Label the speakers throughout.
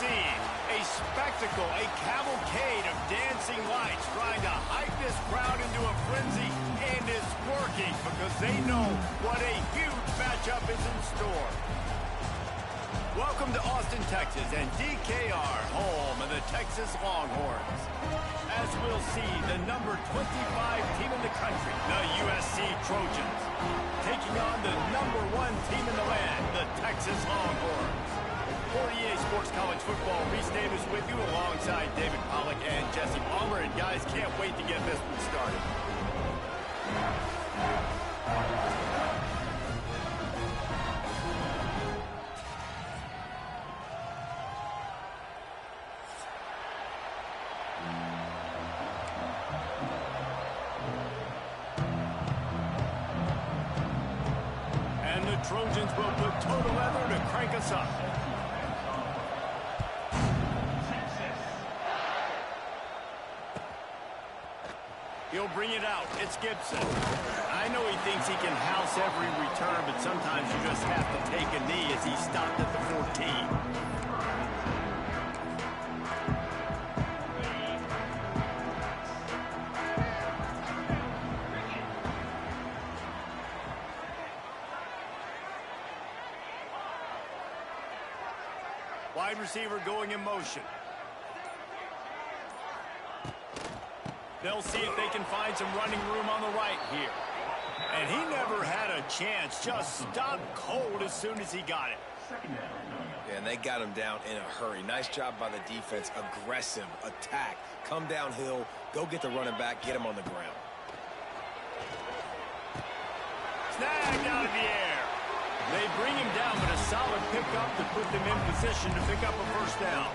Speaker 1: scene. A spectacle, a cavalcade of dancing lights trying to hype this crowd into a frenzy, and it's working because they know what a huge matchup is in store. Welcome to Austin, Texas, and DKR, home of the Texas Longhorns. As we'll see, the number 25 team in the country, the USC Trojans, taking on the number 1 team in the land, the Texas Longhorns. For EA Sports College Football, Reese Davis with you alongside David Pollack and Jesse Palmer. And guys, can't wait to get this one started. And the Trojans will put total leather to crank us up. He'll bring it out. It's Gibson. I know he thinks he can house every return, but sometimes you just have to take a knee as he stopped at the 14. Wide receiver going in motion. They'll see if they can find some running room on the right here. And he never had a chance. Just stopped cold as soon as he got it.
Speaker 2: Yeah, and they got him down in a hurry. Nice job by the defense. Aggressive attack. Come downhill. Go get the running back. Get him on the ground.
Speaker 1: Snagged out of the air. They bring him down, but a solid pickup to put them in position to pick up a first down.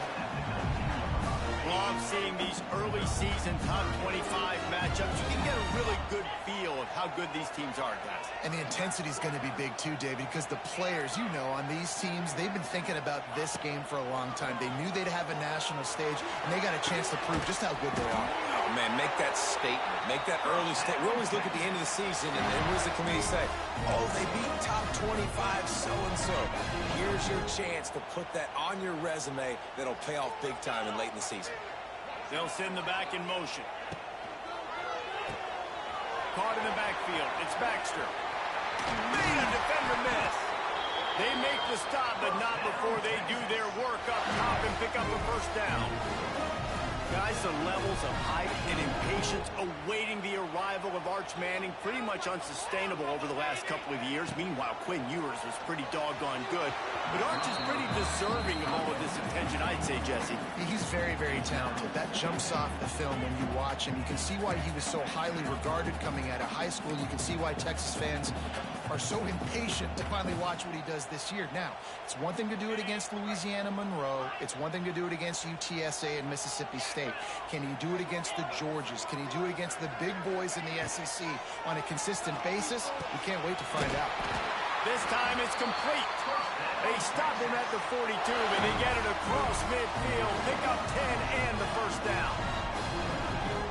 Speaker 1: Love seeing these early season top 25 matchups. You can get a really good feel of how good these teams are, guys.
Speaker 3: And the intensity is going to be big too, David, because the players, you know, on these teams, they've been thinking about this game for a long time. They knew they'd have a national stage, and they got a chance to prove just how good they are.
Speaker 2: Oh, man, make that statement. Make that early statement. We always look at the end of the season, and what does the committee say? Oh, they beat top 25 so-and-so. Here's your chance to put that on your resume that'll pay off big time and late in the season.
Speaker 1: They'll send the back in motion. Caught in the backfield. It's Baxter. Made a defender miss. They make the stop, but not before they do their work up top and pick up a first down. Guys, the levels of hype and impatience awaiting the arrival of Arch Manning pretty much unsustainable over the last couple of years. Meanwhile, Quinn Ewers was pretty doggone good. But Arch is pretty deserving of all of this attention, I'd say, Jesse.
Speaker 3: He's very, very talented. That jumps off the film when you watch him. You can see why he was so highly regarded coming out of high school. You can see why Texas fans are so impatient to finally watch what he does this year. Now, it's one thing to do it against Louisiana Monroe. It's one thing to do it against UTSA and Mississippi State. Can he do it against the Georgias? Can he do it against the big boys in the SEC on a consistent basis? We can't wait to find out.
Speaker 1: This time it's complete. They stop him at the 42, but they get it across midfield, pick up 10 and the first down.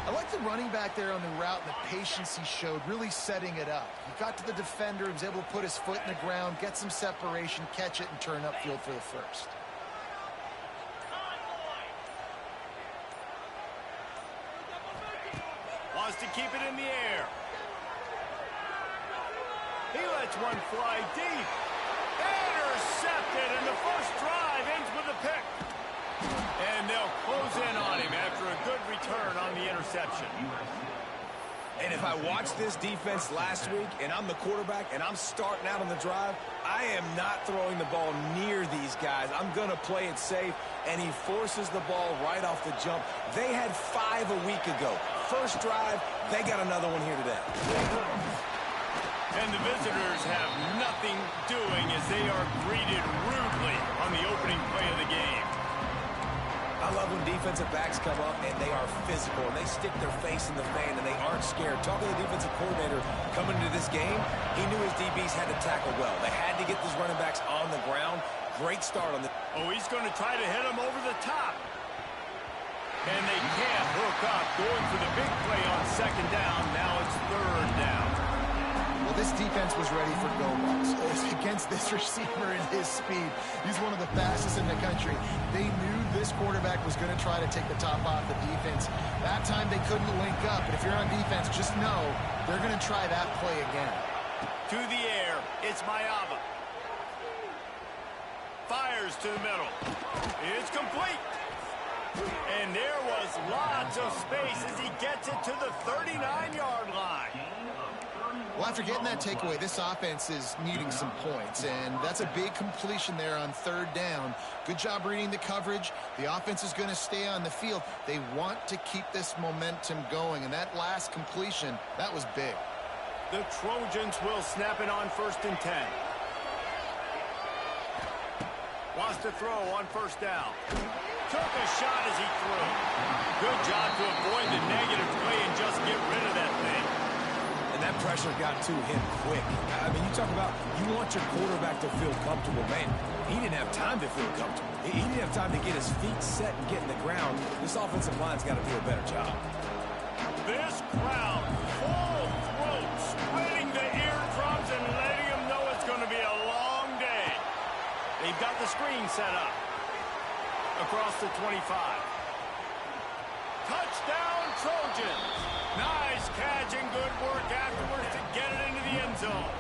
Speaker 3: I like the running back there on the route and the patience he showed, really setting it up. He got to the defender, he was able to put his foot in the ground, get some separation, catch it, and turn upfield for the first.
Speaker 1: Wants to keep it in the air. He lets one fly deep. Intercepted, and the first drive ends with a pick. And they'll close in on him after a good return on the interception.
Speaker 2: And if I watched this defense last week, and I'm the quarterback, and I'm starting out on the drive, I am not throwing the ball near these guys. I'm going to play it safe, and he forces the ball right off the jump. They had 5 a week ago. First drive, they got another one here today.
Speaker 1: And the visitors have nothing doing as they are greeted rudely on the opening play of the game.
Speaker 2: I love when defensive backs come up and they are physical and they stick their face in the fan and they aren't scared. Talking to the defensive coordinator coming into this game, he knew his DBs had to tackle well. They had to get these running backs on the ground. Great start on the...
Speaker 1: Oh, he's going to try to hit him over the top. And they can't hook up. Going for the big play on second down. Now it's third down.
Speaker 3: Well, this defense was ready for go balls. Against this receiver and his speed, he's one of the fastest in the country. They knew this quarterback was going to try to take the top off the defense. That time they couldn't link up, but if you're on defense, just know they're going to try that play again.
Speaker 1: To the air, it's Mayava. Fires to the middle. It's complete. And there was lots of space as he gets it to the 39-yard line.
Speaker 3: Well, after getting that takeaway, this offense is needing some points, and that's a big completion there on third down. Good job reading the coverage. The offense is going to stay on the field. They want to keep this momentum going, and that last completion, that was big.
Speaker 1: The Trojans will snap it on 1st and 10. Wants to throw on 1st down. Took a shot as he threw. Good job to avoid the negative play and just get rid of that thing.
Speaker 2: And that pressure got to him quick. I mean, you talk about you want your quarterback to feel comfortable. Man, he didn't have time to feel comfortable. He didn't have time to get his feet set and get in the ground. This offensive line's got to do a better job.
Speaker 1: This crowd, full throat, spreading the eardrums and letting them know it's going to be a long day. They've got the screen set up. Across the 25. Touchdown, Trojans. Nice catch and good work afterwards to get it into the end zone.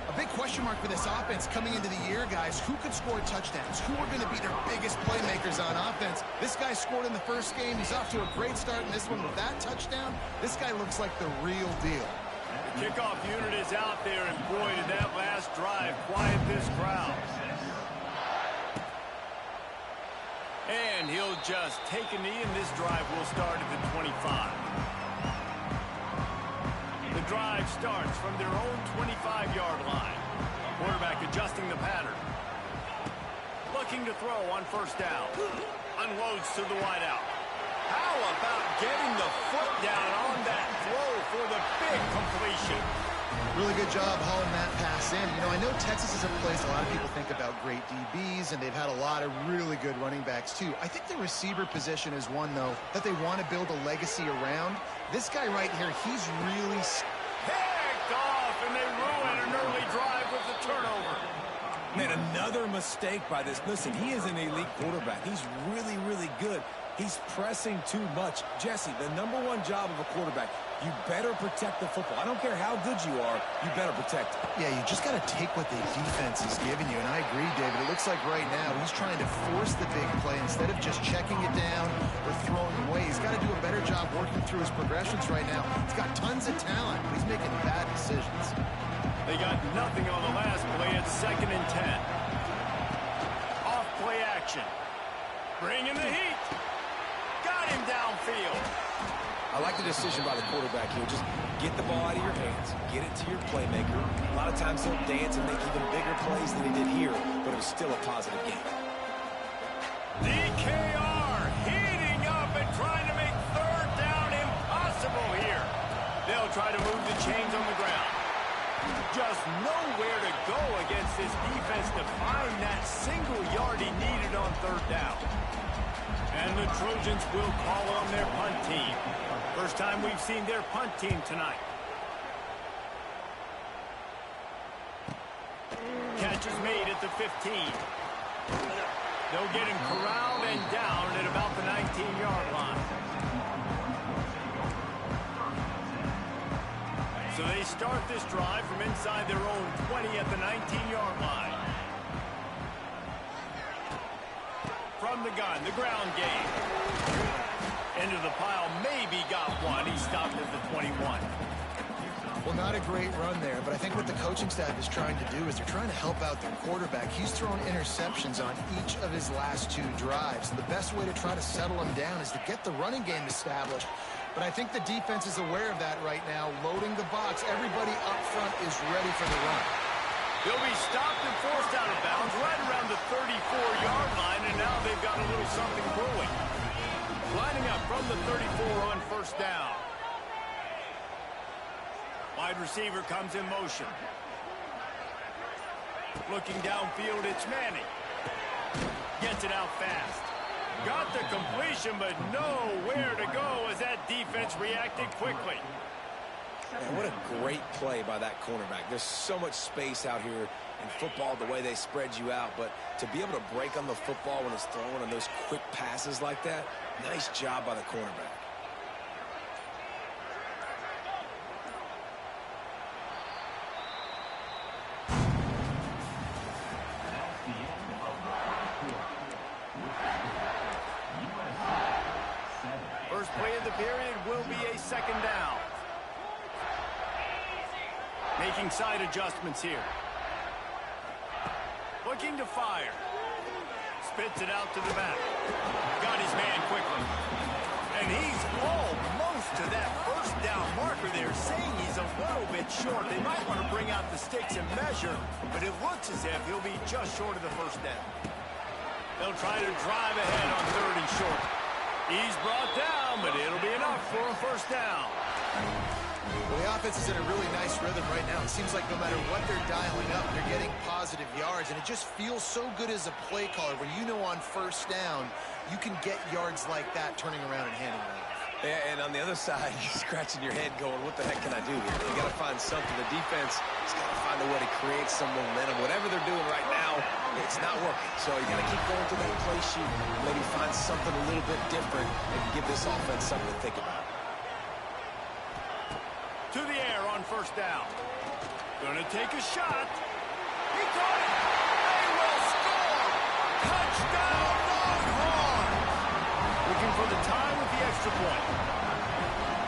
Speaker 3: A big question mark for this offense coming into the year, guys. Who could score touchdowns? Who are going to be their biggest playmakers on offense? This guy scored in the first game. He's off to a great start in this one with that touchdown. This guy looks like the real deal.
Speaker 1: The kickoff unit is out there, and boy, did that last drive quiet this crowd. And he'll just take a knee, and this drive will start at the 25. The drive starts from their own 25-yard line. Quarterback adjusting the pattern. Looking to throw on 1st down. Unloads to the wideout. How about getting the foot down on that throw for the big completion?
Speaker 3: Really good job hauling that pass in. You know, I know Texas is a place a lot of people think about great DBs, and they've had a lot of really good running backs, too. I think the receiver position is one, though, that they want to build a legacy around. This guy right here, he's really...
Speaker 1: Picked off, and they ruin an early drive with the turnover.
Speaker 2: Man, another mistake by this. Listen, he is an elite quarterback. He's really, really good. He's pressing too much. Jesse, the #1 job of a quarterback, you better protect the football. I don't care how good you are, you better protect it.
Speaker 3: Yeah, you just got to take what the defense is giving you, and I agree, David. It looks like right now he's trying to force the big play instead of just checking it down or throwing away. He's got to do a better job working through his progressions right now. He's got tons of talent, but he's making bad decisions.
Speaker 1: They got nothing on the last play. It's 2nd and 10. Off play action. Bringing the heat. Got him downfield.
Speaker 2: I like the decision by the quarterback here. Just get the ball out of your hands. Get it to your playmaker. A lot of times he'll dance and make even bigger plays than he did here, but it was still a positive game.
Speaker 1: DKR heating up and trying to make 3rd down impossible here. They'll try to move the chains on the ground. Just nowhere to go against this defense to find that single yard he needed on 3rd down. And the Trojans will call on their punt team. First time we've seen their punt team tonight. Catch is made at the 15. They'll get him corralled and down at about the 19-yard line. So they start this drive from inside their own 20 at the 19-yard line. From the gun, the ground game. Into the pile, maybe got one. He stopped at the 21.
Speaker 3: Well, not a great run there, but I think what the coaching staff is trying to do is they're trying to help out their quarterback. He's thrown interceptions on each of his last 2 drives. And the best way to try to settle him down is to get the running game established. But I think the defense is aware of that right now, loading the box. Everybody up front is ready for the run.
Speaker 1: They'll be stopped and forced out of bounds right around the 34-yard line, and now they've got a little something brewing. Lining up from the 34 on 1st down. Wide receiver comes in motion. Looking downfield, it's Manning. Gets it out fast. Got the completion, but nowhere to go as that defense reacted quickly.
Speaker 2: Man, what a great play by that cornerback. There's so much space out here in football, the way they spread you out. But to be able to break on the football when it's thrown on those quick passes like that, nice job by the cornerback.
Speaker 1: First play of the period will be a second down. Making side adjustments here. Looking to fire. Spits it out to the back. Got his man quickly. And he's almost to that first down marker there, saying he's a little bit short. They might want to bring out the sticks and measure, but it looks as if he'll be just short of the first down. They'll try to drive ahead on 3rd and short. He's brought down, but it'll be enough for a first down.
Speaker 3: Well, the offense is in a really nice rhythm right now. It seems like no matter what they're dialing up, they're getting positive yards, and it just feels so good as a play caller when you know on first down you can get yards like that turning around and handing it off.
Speaker 2: Yeah, and on the other side, you're scratching your head going, what the heck can I do here? You got to find something. The defense has got to find a way to create some momentum. Whatever they're doing right now, it's not working. So you got to keep going to that play sheet and maybe find something a little bit different and give this offense something to think about.
Speaker 1: To the air on first down. Gonna take a shot. He caught it. They will score. Touchdown, Longhorn. Looking for the tie with the extra point.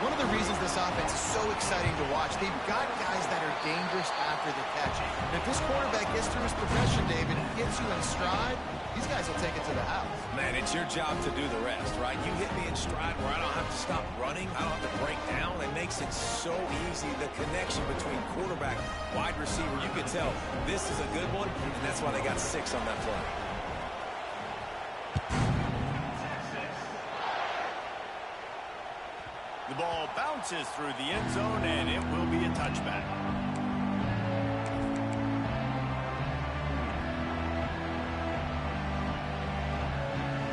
Speaker 3: One of the reasons this offense is so exciting to watch, they've got guys that are dangerous after the catch. And if this quarterback gets through his progression, David, and gets you in stride, these guys will take it to the house.
Speaker 2: Man, it's your job to do the rest, right? You hit me in stride where I don't have to stop running. I don't have to break down. It makes it so easy. The connection between quarterback, wide receiver, you can tell this is a good one, and that's why they got 6 on that play.
Speaker 1: The ball bounces through the end zone, and it will be a touchback.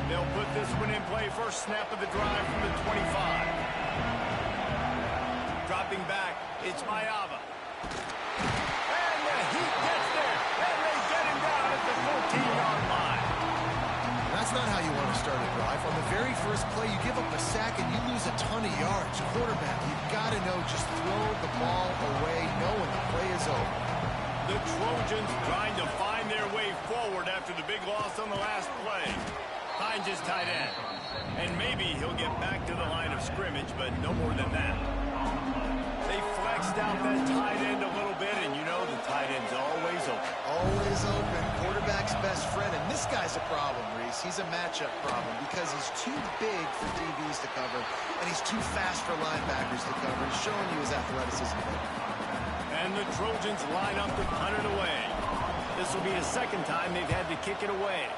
Speaker 1: They'll put this one in play. First snap of the drive from the 25. Dropping back, it's Mayava. And the heat gets there, and they get him down at the 14-yard line.
Speaker 3: That's not how you want to start a drive. On the very first play, you give up a sack and you lose a ton of yards. Quarterback, you've got to know, just throw the ball away, know when the play is over.
Speaker 1: The Trojans trying to find their way forward after the big loss on the last play. Finds his tight end. And maybe he'll get back to the line of scrimmage, but no more than that. They flexed out that tight end a little bit, and you know the tight end's always open.
Speaker 3: Always open. Quarterback's best friend. And this guy's a problem, Reese. He's a matchup problem because he's too big for DBs to cover, and he's too fast for linebackers to cover. He's showing you his athleticism.
Speaker 1: And the Trojans line up to punt it away. This will be the second time they've had to kick it away.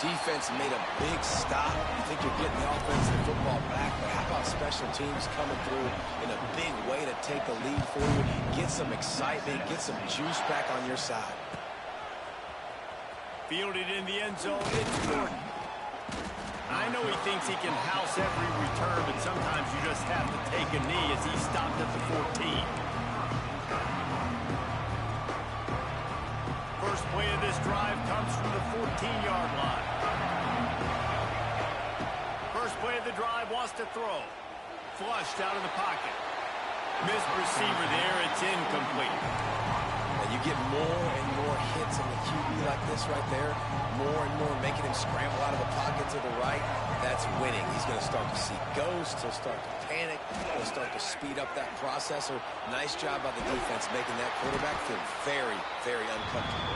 Speaker 2: Defense made a big stop. You think you're getting the offense and football back, but how about special teams coming through in a big way to take the lead for you, get some excitement, get some juice back on your side.
Speaker 1: Fielded in the end zone, it's Gordon. I know he thinks he can house every return, but sometimes you just have to take a knee as he stopped at the 14. First play of this drive comes from the 14-yard line. First play of the drive, wants to throw. Flushed out of the pocket. Missed receiver there, it's incomplete.
Speaker 2: And you get more and more hits on the QB like this right there. More and more making him scramble out of the pocket to the right. That's winning. He's going to start to see ghosts. He'll start to panic. He'll start to speed up that processor. Nice job by the defense making that quarterback feel very, very uncomfortable.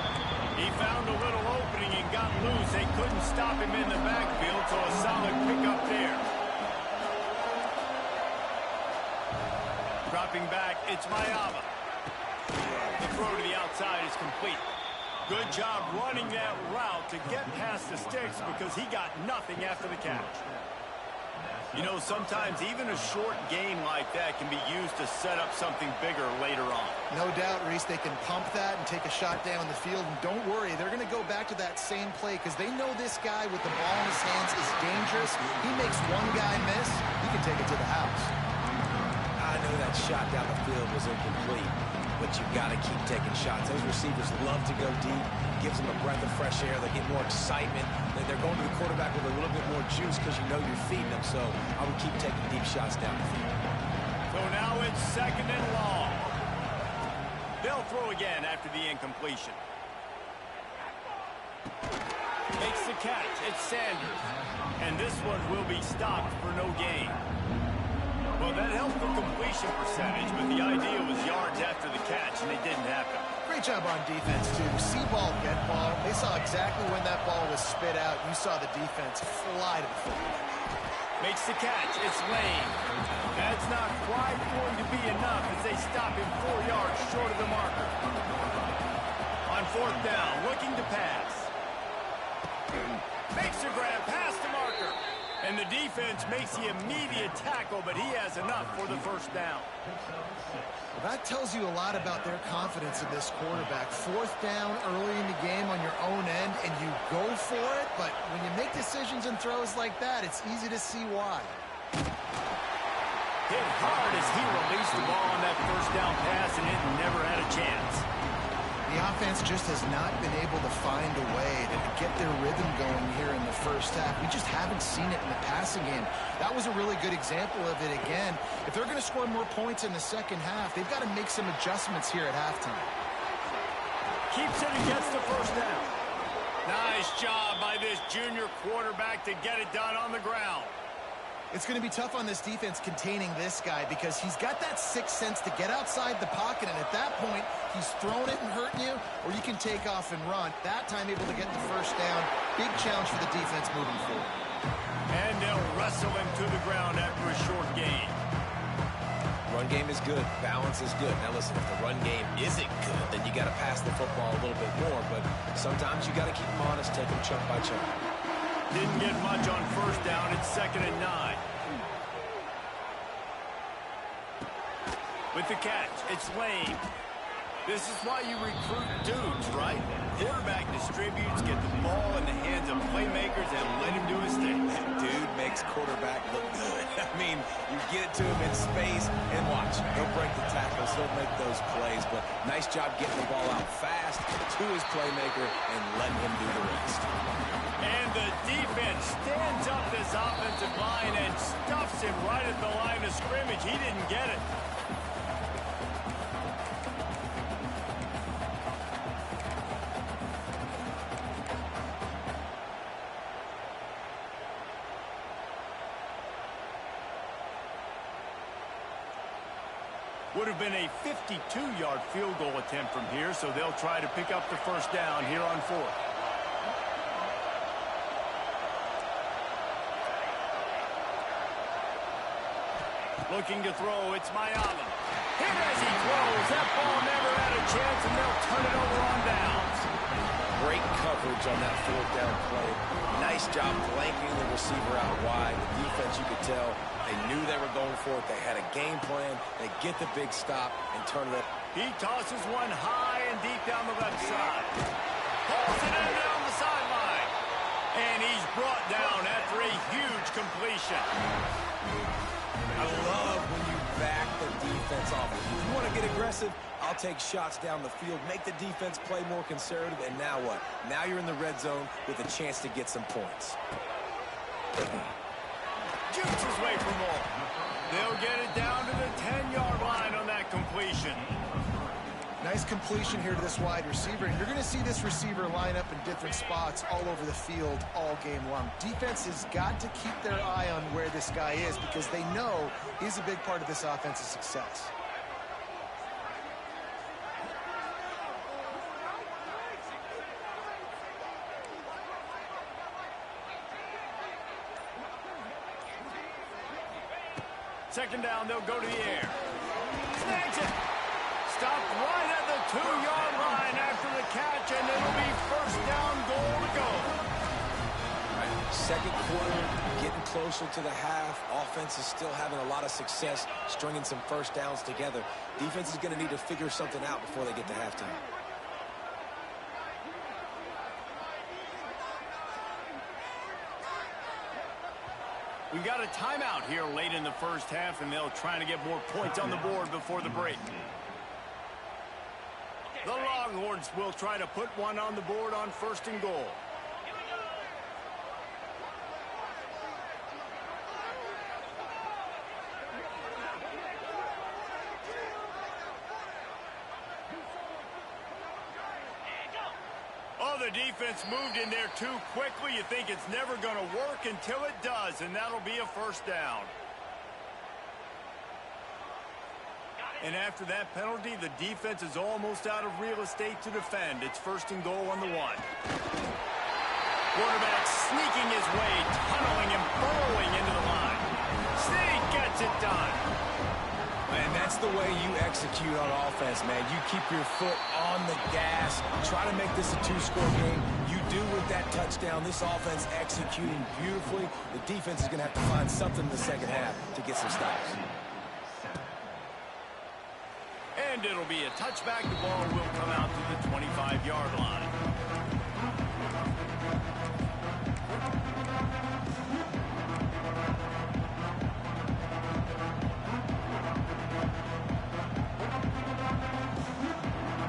Speaker 1: He found a little opening and got loose. They couldn't stop him in the backfield, so a solid pickup there. Dropping back, it's Mayava. The throw to the outside is complete. Good job running that route to get past the sticks because he got nothing after the catch. You know, sometimes even a short gain like that can be used to set up something bigger later on.
Speaker 3: No doubt, Reese, they can pump that and take a shot down the field. And don't worry, they're going to go back to that same play because they know this guy with the ball in his hands is dangerous. He makes one guy miss, he can take it to the house.
Speaker 2: I know that shot down the field was incomplete, but you've got to keep taking shots. Those receivers love to go deep. Gives them a breath of fresh air. They get more excitement. They're going to the quarterback with a little bit more juice because you know you're feeding them. So I would keep taking deep shots down the field.
Speaker 1: So now it's 2nd and long. They'll throw again after the incompletion. Makes the catch. It's Sanders. And this one will be stopped for no gain. Well, that helped the completion percentage, but the idea was yards after the catch, and they didn't happen.
Speaker 3: Great job on defense, too. See ball, get ball. They saw exactly when that ball was spit out. You saw the defense fly to the football.
Speaker 1: Makes the catch. It's Lane. That's not quite going to be enough as they stop him 4 yards short of the marker. On 4th down, looking to pass. Makes the grab past the marker. And the defense makes the immediate tackle, but he has enough for the 1st down.
Speaker 3: Well, that tells you a lot about their confidence in this quarterback. 4th down early in the game on your own end, and you go for it, but when you make decisions and throws like that, it's easy to see why.
Speaker 1: Hit hard as he released the ball on that 1st down pass, and it never had a chance.
Speaker 3: The offense just has not been able to find a way to get their rhythm going here in the 1st half. We just haven't seen it in the passing game. That was a really good example of it again. If they're going to score more points in the 2nd half, they've got to make some adjustments here at halftime.
Speaker 1: Keeps it and gets the 1st down. Nice job by this junior quarterback to get it done on the ground.
Speaker 3: It's going to be tough on this defense containing this guy because he's got that sixth sense to get outside the pocket, and at that point, he's throwing it and hurting you, or you can take off and run. That time able to get the 1st down. Big challenge for the defense moving forward.
Speaker 1: And they'll wrestle him to the ground after a short gain.
Speaker 2: Run game is good. Balance is good. Now listen, if the run game isn't good, then you got to pass the football a little bit more, but sometimes you got to keep them honest, take them chunk by chunk.
Speaker 1: Didn't get much on 1st down. It's 2nd and 9. With the catch, it's Lane. This is why you recruit dudes, right? Quarterback distributes, get the ball in the hands of playmakers, and let him do his thing.
Speaker 2: Dude makes quarterback look good. I mean, you get it to him in space, and watch. He'll break the tackles. He'll make those plays, but nice job getting the ball out fast to his playmaker and letting him do the rest.
Speaker 1: And the defense stands up this offensive line and stuffs him right at the line of scrimmage. He didn't get it. Would have been a 52-yard field goal attempt from here, so they'll try to pick up the 1st down here on 4th. Looking to throw, it's Mayama. Hit as he throws. That ball never had a chance, and they'll turn it over on downs.
Speaker 2: Great coverage on that 4th down play. Nice job blanking the receiver out wide. The defense, you could tell, they knew they were going for it. They had a game plan. They get the big stop and turn it up.
Speaker 1: He tosses one high and deep down the left side. Pulls it in down the sideline. And he's brought down after a huge completion.
Speaker 2: I love when you back the defense off. If you want to get aggressive, I'll take shots down the field, make the defense play more conservative, and now what? Now you're in the red zone with a chance to get some points.
Speaker 1: Jukes his way for more. They'll get it down to the 10-yard line on that completion.
Speaker 3: Nice completion here to this wide receiver. And you're going to see this receiver line up in different spots all over the field all game long. Defense has got to keep their eye on where this guy is because they know he's a big part of this offense's success.
Speaker 1: Second down, they'll go to the air. Snags it. Stopped right at the 2-yard line after the catch, and it'll be first down, goal to go.
Speaker 2: Second quarter, getting closer to the half. Offense is still having a lot of success stringing some first downs together. Defense is going to need to figure something out before they get to halftime.
Speaker 1: We got a timeout here late in the first half, and they'll try to get more points on the board before the break. The Longhorns will try to put one on the board on first and goal. Oh, the defense moved in there too quickly. You think it's never going to work until it does, and that'll be a first down. And after that penalty, the defense is almost out of real estate to defend. It's first and goal on the 1. Quarterback sneaking his way, tunneling and burrowing into the line. Sneak gets it done.
Speaker 2: And that's the way you execute on offense, man. You keep your foot on the gas. Try to make this a 2-score game. You do with that touchdown. This offense executing beautifully. The defense is going to have to find something in the second half to get some stops.
Speaker 1: And it'll be a touchback. The ball will come out to the 25-yard line.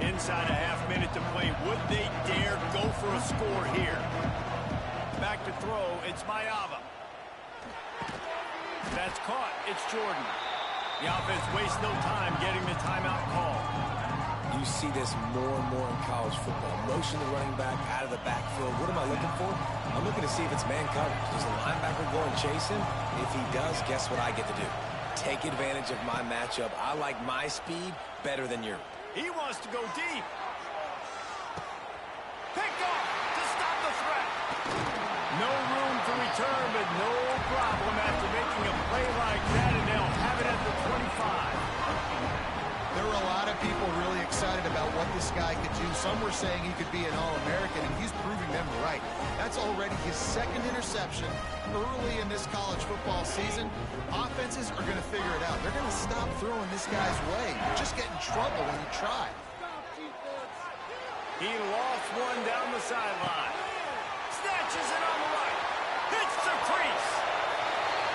Speaker 1: Inside a half minute to play. Would they dare go for a score here? Back to throw. It's Mayava. That's caught. It's Jordan. The offense wastes no time getting the timeout call.
Speaker 2: You see this more and more in college football. Motion the running back out of the backfield. What am I looking for? I'm looking to see if it's man coverage. Does the linebacker go and chase him? If he does, guess what I get to do? Take advantage of my matchup. I like my speed better than yours.
Speaker 1: He wants to go deep. Picked off to stop the threat. No room to return, but no problem after making a play like that, and they'll have it at the 25.
Speaker 3: There were a lot of people really excited about what this guy could do. Some were saying he could be an All-American, and he's proving them right. That's already his second interception early in this college football season. Offenses are going to figure it out. They're going to stop throwing this guy's way. You just get in trouble when you try.
Speaker 1: He lost one down the sideline. Snatches it on the right. Hits the crease.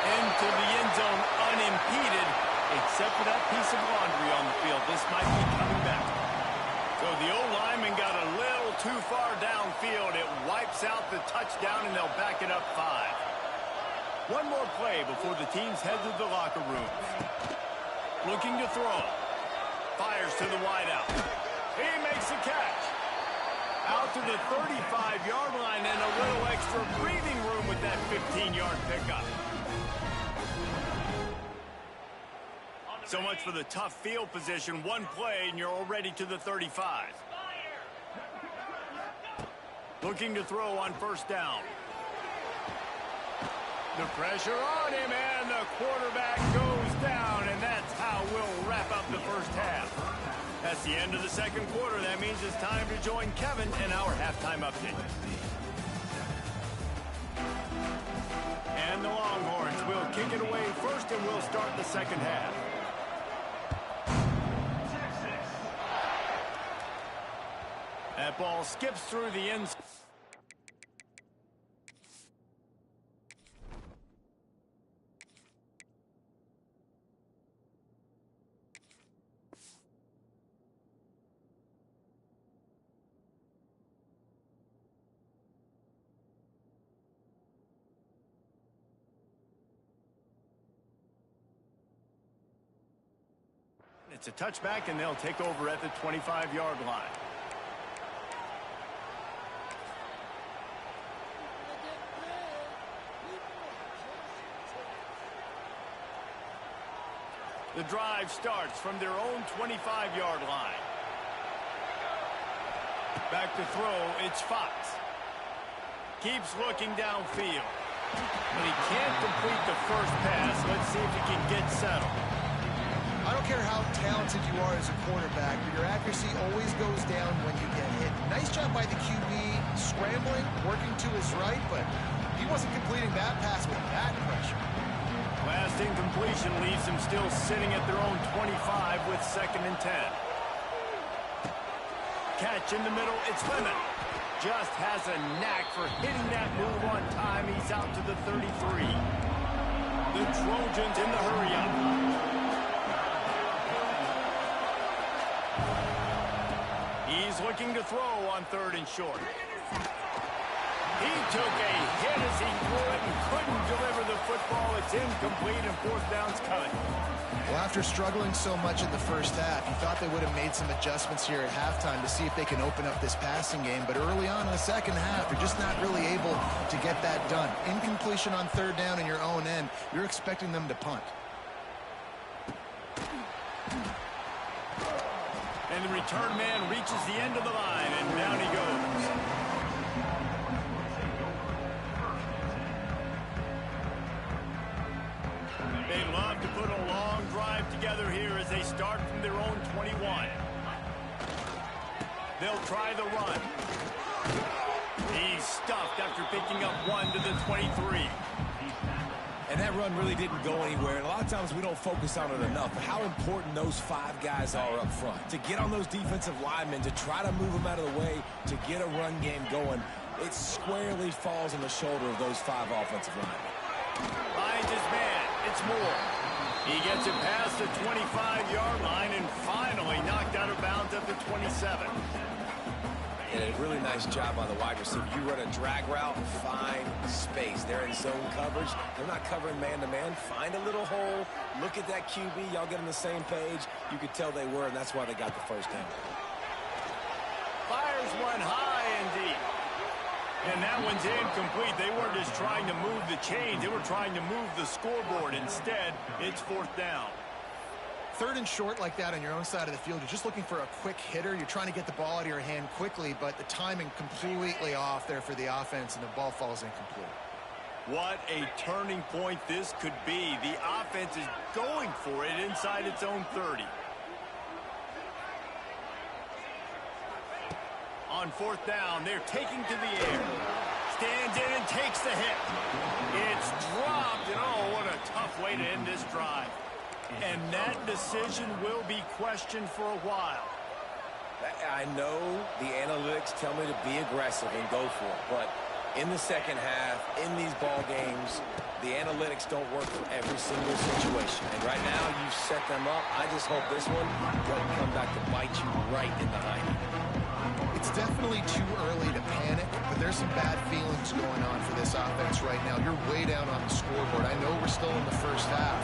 Speaker 1: Into the end zone unimpeded, except for that piece of laundry on the field. This might be coming back. So the O-lineman got a little too far downfield. It wipes out the touchdown, and they'll back it up 5. One more play before the teams head to the locker room. Looking to throw. Fires to the wideout. He makes a catch. Out to the 35-yard line, and a little extra breathing room with that 15-yard pickup. So much for the tough field position. One play, and you're already to the 35. Looking to throw on first down. The pressure on him, and the quarterback goes down, and that's how we'll wrap up the first half. That's the end of the second quarter. That means it's time to join Kevin in our halftime update. And the Longhorns will kick it away first, and we'll start the second half. That ball skips through the end. It's a touchback, and they'll take over at the 25-yard line. The drive starts from their own 25-yard line. Back to throw, it's Fox. Keeps looking downfield. But he can't complete the first pass. Let's see if he can get settled.
Speaker 3: I don't care how talented you are as a quarterback, but your accuracy always goes down when you get hit. Nice job by the QB, scrambling, working to his right, but he wasn't completing that pass with that pressure.
Speaker 1: Last incompletion leaves them still sitting at their own 25 with 2nd and 10. Catch in the middle, it's Lemon. Just has a knack for hitting that move on time. He's out to the 33. The Trojans in the hurry-up. He's looking to throw on 3rd and short. He took a hit as he threw it and couldn't deliver the football. It's incomplete and 4th down's coming.
Speaker 3: Well, after struggling so much in the first half, you thought they would have made some adjustments here at halftime to see if they can open up this passing game. But early on in the second half, they're just not really able to get that done. Incompletion on 3rd down in your own end, you're expecting them to punt.
Speaker 1: And the return man reaches the end of the line, and down he goes. They love to put a long drive together here as they start from their own 21. They'll try the run. He's stuffed after picking up 1 to the 23.
Speaker 2: And that run really didn't go anywhere. And a lot of times we don't focus on it enough. But how important those 5 guys are up front. To get on those defensive linemen, to try to move them out of the way, to get a run game going, it squarely falls on the shoulder of those 5 offensive linemen.
Speaker 1: Finds his man. It's Moore. He gets it past the 25-yard line and finally knocked out of bounds at the 27.
Speaker 2: And a really nice job by the wide receiver. You run a drag route, find space. They're in zone coverage. They're not covering man-to-man. Find a little hole. Look at that QB. Y'all get on the same page. You could tell they were, and that's why they got the first down.
Speaker 1: Fires one high and deep. And that one's incomplete. They weren't just trying to move the chains. They were trying to move the scoreboard. Instead, it's 4th down.
Speaker 3: 3rd and short like that on your own side of the field, you're just looking for a quick hitter. You're trying to get the ball out of your hand quickly, but the timing completely off there for the offense, and the ball falls incomplete.
Speaker 1: What a turning point this could be. The offense is going for it inside its own 30. On 4th down, they're taking to the air. Stands in and takes the hit. It's dropped, and oh, what a tough way to end this drive. And that decision will be questioned for a while.
Speaker 2: I know the analytics tell me to be aggressive and go for it, but in the second half, in these ball games, the analytics don't work for every single situation. And right now, you've set them up. I just hope this one doesn't come back to bite you right in the hind.
Speaker 3: It's definitely too early to panic, but there's some bad feelings going on for this offense right now. You're way down on the scoreboard. I know we're still in the first half,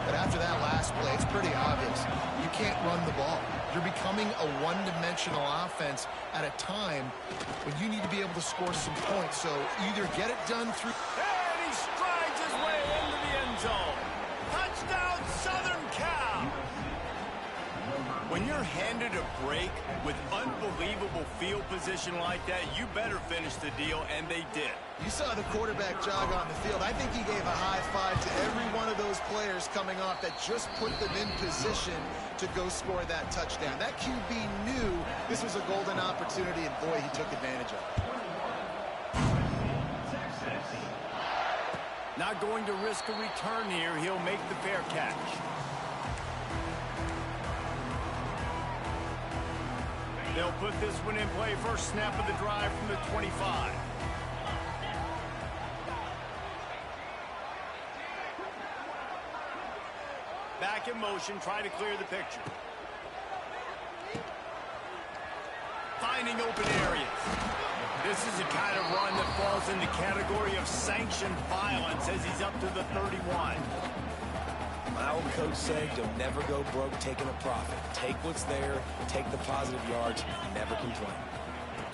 Speaker 3: but after that last play, it's pretty obvious. You can't run the ball. You're becoming a one-dimensional offense at a time when you need to be able to score some points. So either get it done through...
Speaker 1: And he strides his way into the end zone. Touchdown, Southern Cal! When you're handed a break with unbelievable field position like that, you better finish the deal, and they did.
Speaker 3: You saw the quarterback jog on the field. I think he gave a high five to every one of those players coming off that just put them in position to go score that touchdown. That QB knew this was a golden opportunity, and boy, he took advantage of it.
Speaker 1: Not going to risk a return here. He'll make the fair catch. They'll put this one in play. First snap of the drive from the 25. Back in motion, try to clear the picture. Finding open areas. This is the kind of run that falls in the category of sanctioned violence as he's up to the 31.
Speaker 2: My old coach said you'll never go broke taking a profit. Take what's there, take the positive yards, never complain.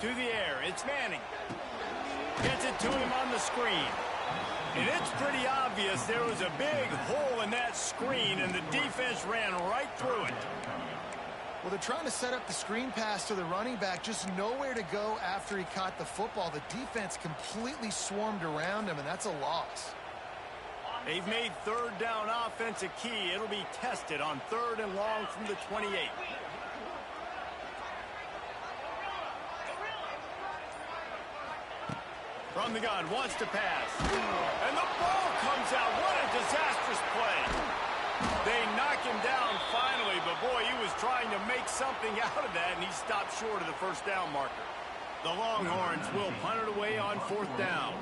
Speaker 1: To the air, it's Manning. Gets it to him on the screen. And it's pretty obvious there was a big hole in that screen, and the defense ran right through it.
Speaker 3: Well, they're trying to set up the screen pass to the running back, just nowhere to go after he caught the football. The defense completely swarmed around him, and that's a loss.
Speaker 1: They've made third down offense a key. It'll be tested on 3rd and long from the 28. From the gun, wants to pass. And the ball comes out. What a disastrous play. They knock him down finally, but boy, he was trying to make something out of that, and he stopped short of the first down marker. The Longhorns will punt it away on 4th down.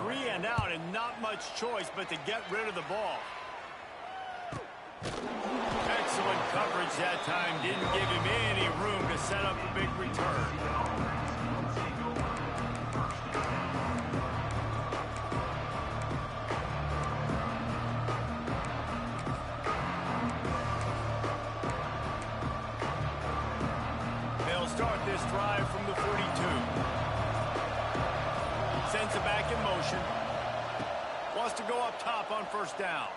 Speaker 1: 3 and out, and not much choice but to get rid of the ball. Excellent coverage that time. Didn't give him any room to set up a big return. Start this drive from the 42. Sends it back in motion. Wants to go up top on 1st down.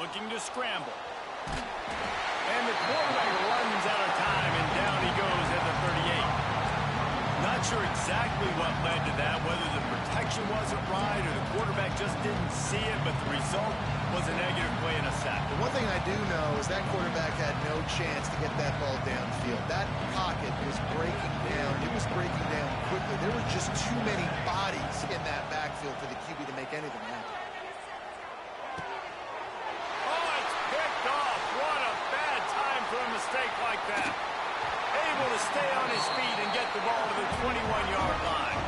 Speaker 1: Looking to scramble. And the quarterback runs out of time, and down he goes at the 38. Not sure exactly what led to that, whether the protection wasn't right or the quarterback just didn't see it, but the result was a negative play and a sack.
Speaker 3: The one thing I do know is that quarterback had no chance to get that ball downfield. That pocket was breaking down. It was breaking down quickly. There were just too many bodies in that backfield for the QB to make anything happen.
Speaker 1: Oh, it's picked off. What a bad time for a mistake like that. Able to stay on his feet and get the ball to the 21-yard line.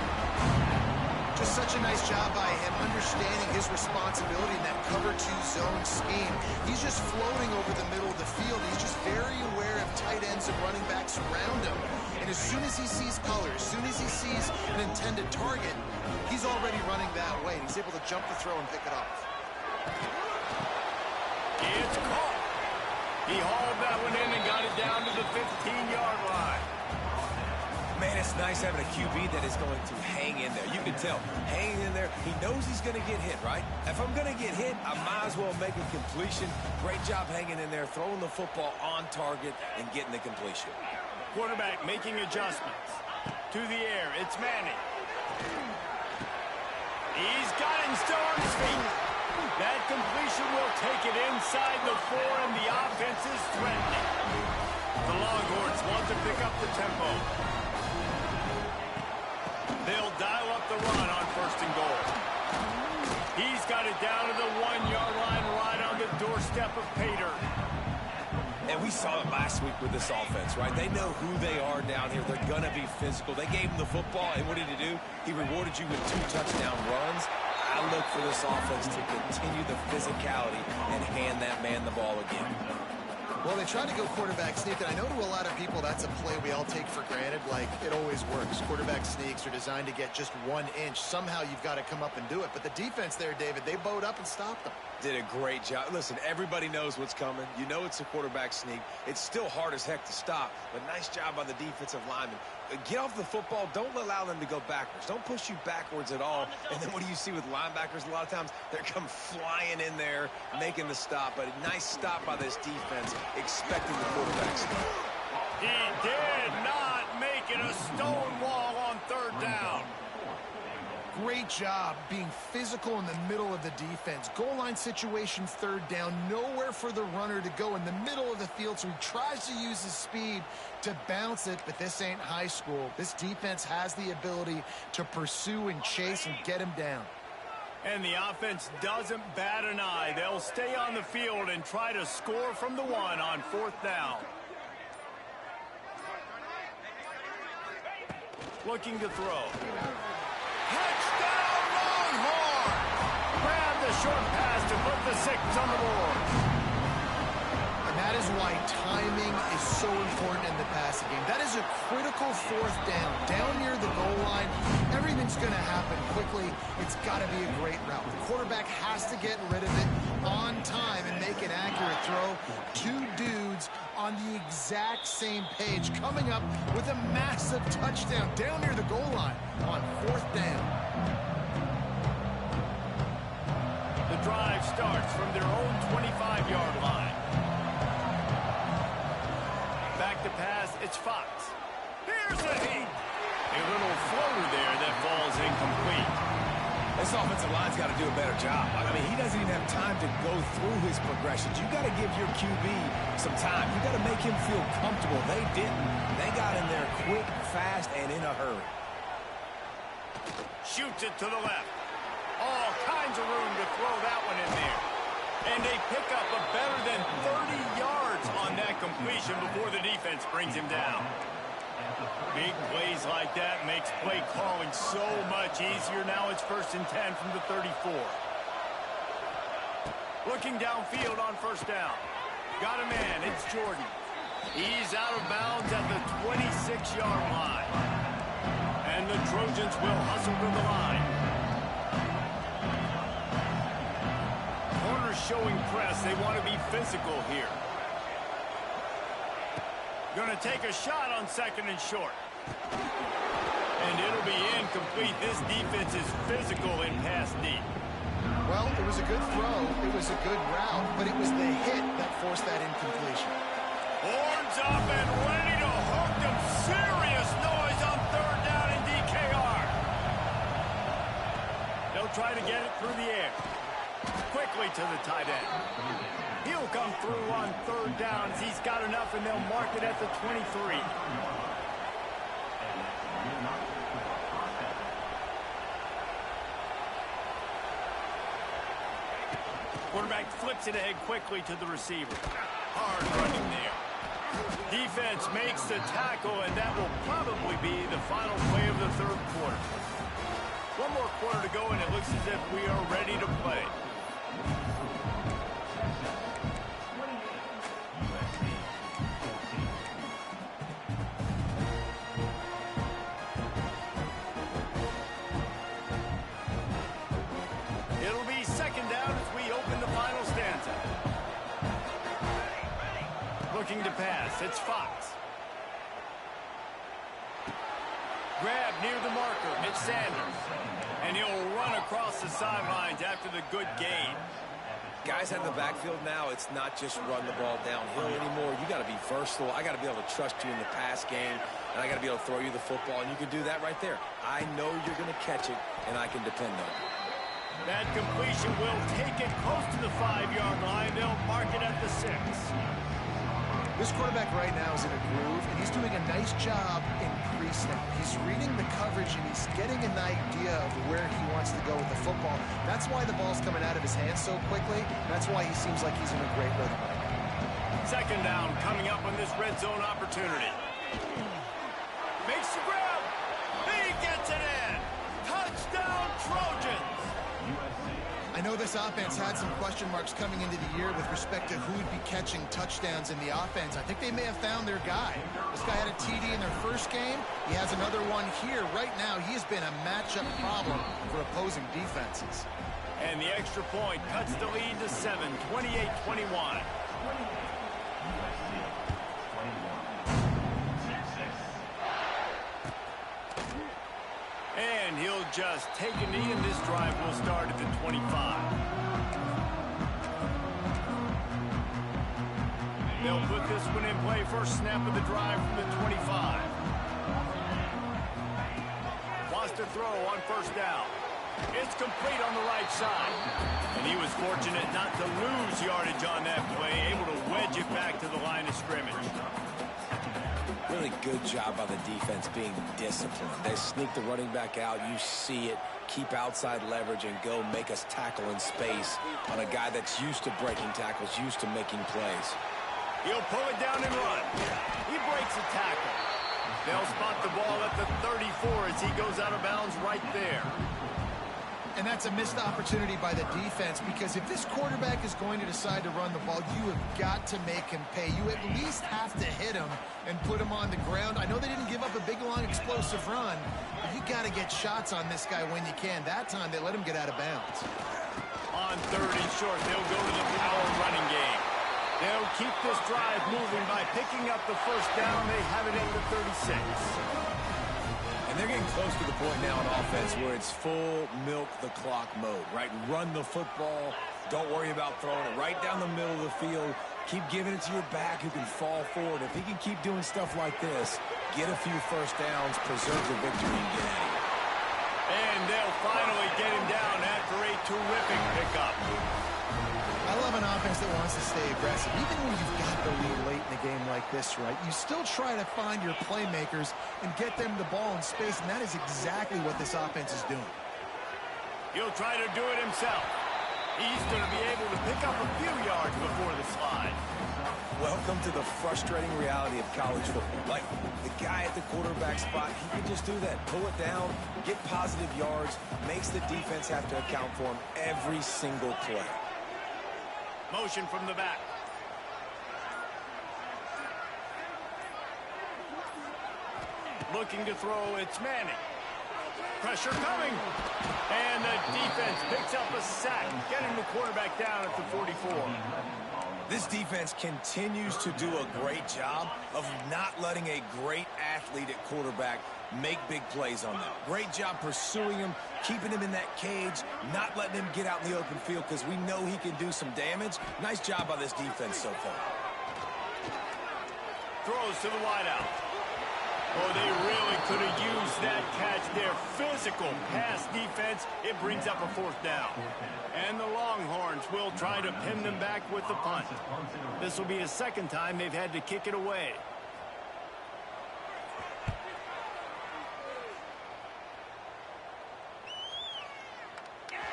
Speaker 3: Just such a nice job by him understanding his responsibility in that cover 2 zone scheme. He's just floating over the middle of the field. He's just very aware of tight ends and running backs around him. And as soon as he sees color, as soon as he sees an intended target, he's already running that way. He's able to jump the throw and pick it off.
Speaker 1: It's caught. He hauled that one in and got it down to the 15-yard line.
Speaker 2: Man, it's nice having a QB that is going to hang in there. You can tell, hanging in there, he knows he's going to get hit, right? If I'm going to get hit, I might as well make a completion. Great job hanging in there, throwing the football on target and getting the completion.
Speaker 1: Quarterback making adjustments. To the air, it's Manning. He's got him still on his feet. That completion will take it inside the 4, and the offense is threatening. The Longhorns want to pick up the tempo. They'll dial up the run on 1st and goal. He's got it down to the 1-yard line right on the doorstep of Pater.
Speaker 2: And we saw it last week with this offense, right? They know who they are down here. They're going to be physical. They gave him the football, and what did he do? He rewarded you with 2 touchdown runs. I look for this offense to continue the physicality and hand that man the ball again.
Speaker 3: Well, they tried to go quarterback sneak, and I know to a lot of people that's a play we all take for granted, like it always works. Quarterback sneaks are designed to get just 1 inch. Somehow you've got to come up and do it. But the defense there, David, they bowed up and stopped them.
Speaker 2: Did a great job. Listen, everybody knows what's coming. You know it's a quarterback sneak. It's still hard as heck to stop, but nice job by the defensive lineman. Get off the football. Don't allow them to go backwards. Don't push you backwards at all. And then what do you see with linebackers? A lot of times they're come flying in there, making the stop. But a nice stop by this defense, expecting the quarterback sneak.
Speaker 1: He did not make it a stone wall on 3rd down.
Speaker 3: Great job being physical in the middle of the defense. Goal line situation, 3rd down. Nowhere for the runner to go in the middle of the field, so he tries to use his speed to bounce it, but this ain't high school. This defense has the ability to pursue and chase and get him down.
Speaker 1: And the offense doesn't bat an eye. They'll stay on the field and try to score from the 1 on 4th down. Looking to throw. Touchdown, Longhorn! Grab the short pass to put the 6 on the board.
Speaker 3: And that is why timing is so important in the passing game. That is a critical 4th down. Down near the goal line, everything's going to happen quickly. It's got to be a great route. The quarterback has to get rid of it on time and make an accurate throw. 2 dudes on the exact same page, coming up with a massive touchdown down near the goal line on 4th down.
Speaker 1: The drive starts from their own 25-yard line. Back to pass, it's Fox. Here's a heat. A little floater there that falls incomplete.
Speaker 2: This offensive line's got to do a better job. I mean, he doesn't even have time to go through his progressions. You got to give your QB some time. You got to make him feel comfortable. They didn't. They got in there quick, fast, and in a hurry.
Speaker 1: Shoots it to the left. All kinds of room to throw that one in there. And they pick up a better than 30 yards on that completion before the defense brings him down. Big plays like that makes play calling so much easier. Now it's 1st and 10 from the 34. Looking downfield on 1st down. Got a man. It's Jordan. He's out of bounds at the 26-yard line. And the Trojans will hustle to the line. Corners showing press. They want to be physical here. Going to take a shot on 2nd and short. And it'll be incomplete. This defense is physical in pass deep.
Speaker 3: Well, it was a good throw. It was a good route, but it was the hit that forced that incompletion.
Speaker 1: Horns up and ready to hook them. Serious noise on 3rd down in DKR. They'll try to get it through the air. Quickly to the tight end. He'll come through on 3rd down. He's got enough, and they'll mark it at the 23. Quarterback flips it ahead quickly to the receiver. Hard running there. Defense makes the tackle, and that will probably be the final play of the 3rd quarter. One more quarter to go, and it looks as if we are ready to play. It'll be 2nd down as we open the final stanza. Looking to pass. It's Fox. Grab near the marker. It's Sanders. And he'll run across the sidelines after the good gain.
Speaker 2: Guys out of the backfield now, it's not just run the ball downhill anymore. You got to be versatile. I got to be able to trust you in the pass game, and I got to be able to throw you the football, and you can do that right there. I know you're going to catch it, and I can depend on it.
Speaker 1: That completion will take it close to the 5-yard line. They'll mark it at the 6.
Speaker 3: This quarterback right now is in a groove, and he's doing a nice job in pre-snap. He's reading the coverage, and he's getting an idea of where he wants to go with the football. That's why the ball's coming out of his hands so quickly. That's why he seems like he's in a great rhythm.
Speaker 1: 2nd down coming up on this red zone opportunity. Makes the grab. He gets it in. Touchdown, Trojans.
Speaker 3: I know this offense had some question marks coming into the year with respect to who would be catching touchdowns in the offense. I think they may have found their guy. This guy had a TD in their first game. He has another one here. Right now, he has been a matchup problem for opposing defenses.
Speaker 1: And the extra point cuts the lead to 7, 28-21. And he'll just take a knee, and this drive will start at the 25. They'll put this one in play. First snap of the drive from the 25. Wants to throw on 1st down. It's complete on the right side. And he was fortunate not to lose yardage on that play, able to wedge it back to the line of scrimmage.
Speaker 2: Really good job by the defense being disciplined. They sneak the running back out. You see it. Keep outside leverage and go make us tackle in space on a guy that's used to breaking tackles, used to making plays.
Speaker 1: He'll pull it down and run. He breaks a tackle. They'll spot the ball at the 34 as he goes out of bounds right there.
Speaker 3: And that's a missed opportunity by the defense, because if this quarterback is going to decide to run the ball, you have got to make him pay. You at least have to hit him and put him on the ground. I know they didn't give up a big, long, explosive run, but you got to get shots on this guy when you can. That time, they let him get out of bounds.
Speaker 1: On 3rd and short, they'll go to the power running game. They'll keep this drive moving by picking up the 1st down. They have it at the 36.
Speaker 2: And they're getting close to the point now in offense where it's full milk the clock mode, right? Run the football. Don't worry about throwing it right down the middle of the field. Keep giving it to your back who can fall forward. If he can keep doing stuff like this, get a few 1st downs, preserve the victory, and get at it.
Speaker 1: And they'll finally get him down after a terrific pickup.
Speaker 3: I love an offense that wants to stay aggressive. Even when you've got the lead late in a game like this, right, you still try to find your playmakers and get them the ball in space, and that is exactly what this offense is doing.
Speaker 1: He'll try to do it himself. He's going to be able to pick up a few yards before the slide.
Speaker 2: Welcome to the frustrating reality of college football. Like, the guy at the quarterback spot, he can just do that. Pull it down, get positive yards, makes the defense have to account for him every single play.
Speaker 1: Motion from the back. Looking to throw, it's Manning. Pressure coming. And the defense picks up a sack, getting the quarterback down at the 44.
Speaker 2: This defense continues to do a great job of not letting a great athlete at quarterback make big plays on them. Great job pursuing him, keeping him in that cage, not letting him get out in the open field because we know he can do some damage. Nice job by this defense so far.
Speaker 1: Throws to the wideout. Oh, they really could have used that catch there. Physical pass defense. It brings up a fourth down. And the Longhorns will try to pin them back with the punt. This will be the second time they've had to kick it away.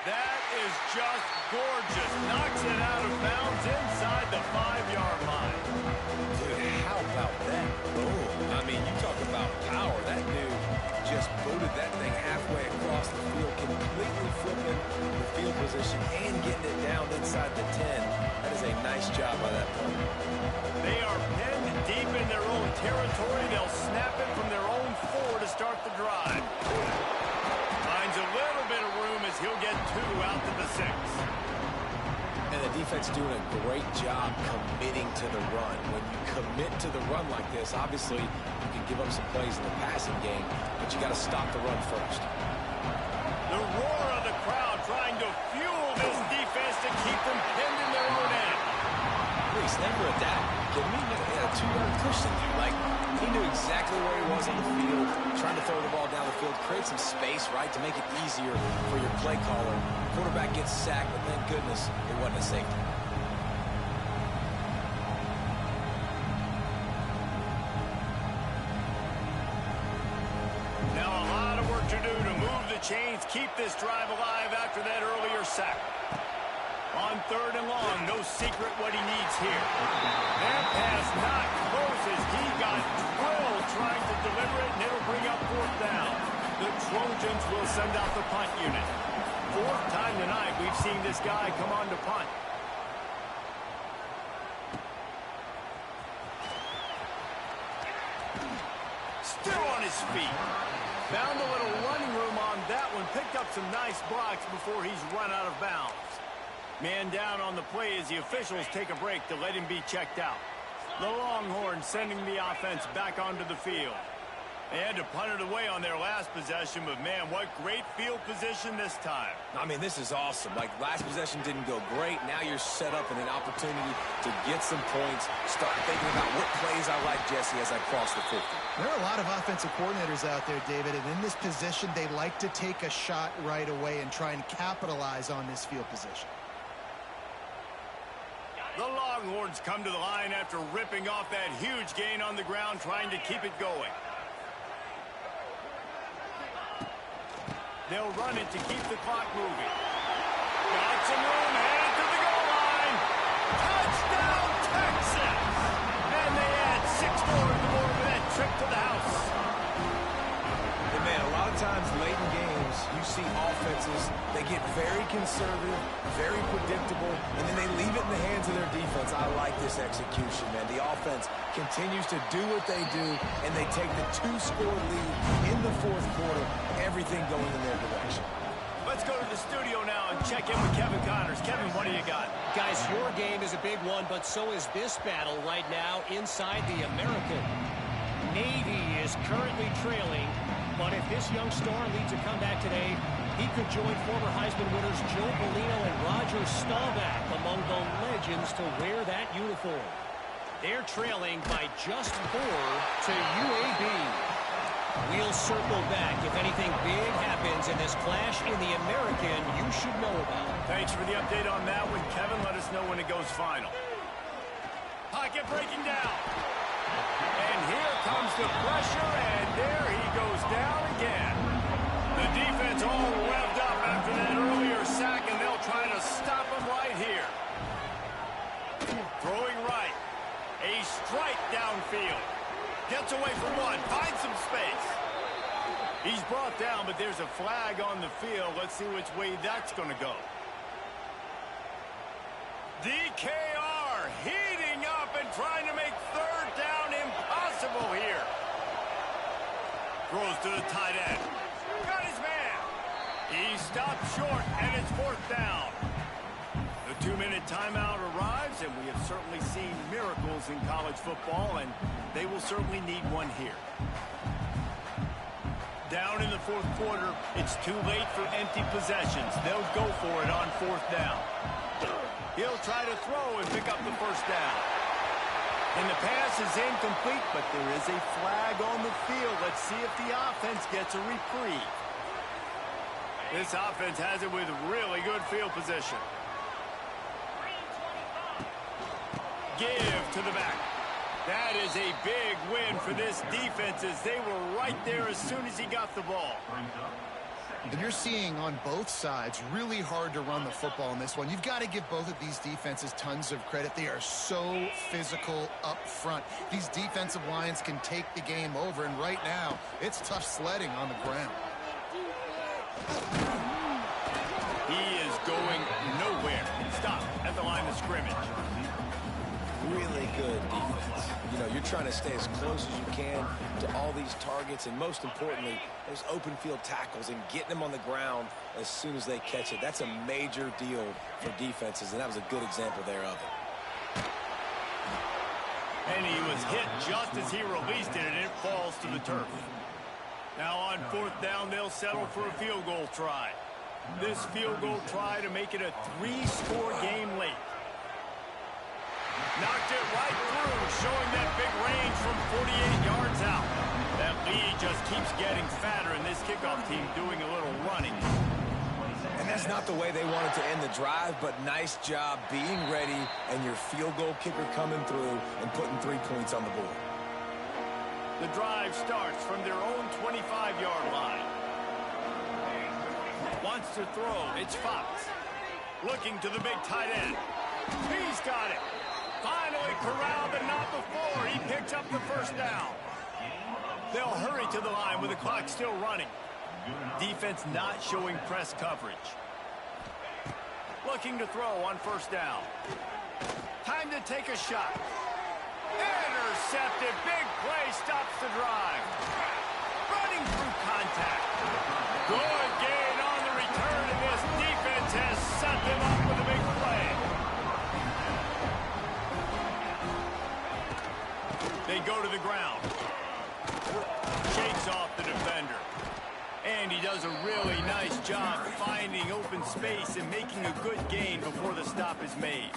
Speaker 1: That is just gorgeous. Knocks it out of bounds inside the 5-yard line.
Speaker 2: Dude, how about that? Oh, I mean, you talk about power. That dude just booted that thing halfway across the field, completely flipping the field position and getting it down inside the 10. That is a nice job by that player.
Speaker 1: They are pinned deep in their own territory. They'll snap it from their own 4 to start the drive. Finds a little bit of room as he'll get 2 out to the 6.
Speaker 2: And the defense doing a great job committing to the run. When you commit to the run like this, obviously you can give up some plays in the passing game, but you got to stop the run first.
Speaker 1: The roar of the crowd trying to fuel this defense to keep them pinned in their own end.
Speaker 2: Please, never adapt. Give me a 2-yard cushion, dude. Like, he knew exactly where he was on the field, trying to throw the ball down the field, create some space, right, to make it easier for your play caller. Quarterback gets sacked, but thank goodness it wasn't a safety.
Speaker 1: Now a lot of work to do to move the chains, keep this drive alive after that earlier sack. On 3rd and long, no secret what he needs here. That pass not close as he got drilled trying to deliver it, and it'll bring up 4th down. The Trojans will send out the punt unit. 4th time tonight we've seen this guy come on to punt. Still on his feet. Found a little running room on that one. Picked up some nice blocks before he's run out of bounds. Man down on the play as the officials take a break to let him be checked out. The Longhorns sending the offense back onto the field. They had to punt it away on their last possession, but man, what great field position this time.
Speaker 2: I mean, this is awesome. Like, last possession didn't go great. Now you're set up in an opportunity to get some points. Start thinking about what plays I like, Jesse, as I cross the 50.
Speaker 3: There are a lot of offensive coordinators out there, David, and in this position, they like to take a shot right away and try and capitalize on this field position.
Speaker 1: The Longhorns come to the line after ripping off that huge gain on the ground, trying to keep it going. They'll run it to keep the clock moving. Got some room, headed to the goal line. Touchdown, Texas! And they add 6 more for that trip to the house.
Speaker 2: And man, a lot of times late in games, you see offenses, they get very conservative, very predictable, and then they leave it in the hands of their defense. I like this execution, man. The offense continues to do what they do, and they take the 2-score lead in the 4th quarter, everything going in their direction.
Speaker 1: Let's go to the studio now and check in with Kevin Connors. Kevin, what do you got?
Speaker 4: Guys, your game is a big one, but so is this battle right now inside the American. Navy is currently trailing, but if this young star leads a comeback today, he could join former Heisman winners Joe Polino and Roger Staubach among the legends to wear that uniform. They're trailing by just 4 to UAB. We'll circle back. If anything big happens in this clash in the American, you should know about it.
Speaker 1: Thanks for the update on that one, Kevin. Let us know when it goes final. Pocket breaking down. And here comes the pressure, and there he goes down again. The defense all revved up after that earlier sack, and they'll try to stop him right here. Throwing right. A strike downfield. Gets away from one. Finds some space. He's brought down, but there's a flag on the field. Let's see which way that's going to go. DKR heating up and trying to make third down impossible here. Throws to the tight end. Got his man. He stopped short, and it's fourth down. The 2-minute timeout arrives, and we have certainly seen miracles in college football, and they will certainly need one here. Down in the fourth quarter, it's too late for empty possessions. They'll go for it on fourth down. He'll try to throw and pick up the first down. And the pass is incomplete, but there is a flag on the field. Let's see if the offense gets a reprieve. This offense has it with really good field position. Give to the back. That is a big win for this defense as they were right there as soon as he got the ball.
Speaker 3: And you're seeing on both sides really hard to run the football in this one. You've got to give both of these defenses tons of credit. They are so physical up front. These defensive lines can take the game over, and right now it's tough sledding on the ground.
Speaker 1: He is going nowhere. Stop at the line of scrimmage.
Speaker 2: Really good defense. You know, you're trying to stay as close as you can to all these targets, and most importantly, those open field tackles and getting them on the ground as soon as they catch it. That's a major deal for defenses, and that was a good example there of it.
Speaker 1: And he was hit just as he released it, and it falls to the turf. Now on fourth down, they'll settle for a field goal try. This field goal try to make it a 3-score game late. Knocked it right through, showing that big range from 48 yards out. That lead just keeps getting fatter, and this kickoff team doing a little running.
Speaker 2: And that's not the way they wanted to end the drive, but nice job being ready and your field goal kicker coming through and putting 3 points on the board.
Speaker 1: The drive starts from their own 25-yard line. Wants to throw. It's Fox. Looking to the big tight end. He's got it. Finally corralled, but not before. He picks up the first down. They'll hurry to the line with the clock still running. Defense not showing press coverage. Looking to throw on first down. Time to take a shot. Intercepted. Big play stops the drive. Running through contact. Good gain on the return, and this defense has set them up with a big play. They go to the ground. Shakes off the defender. And he does a really nice job finding open space and making a good gain before the stop is made.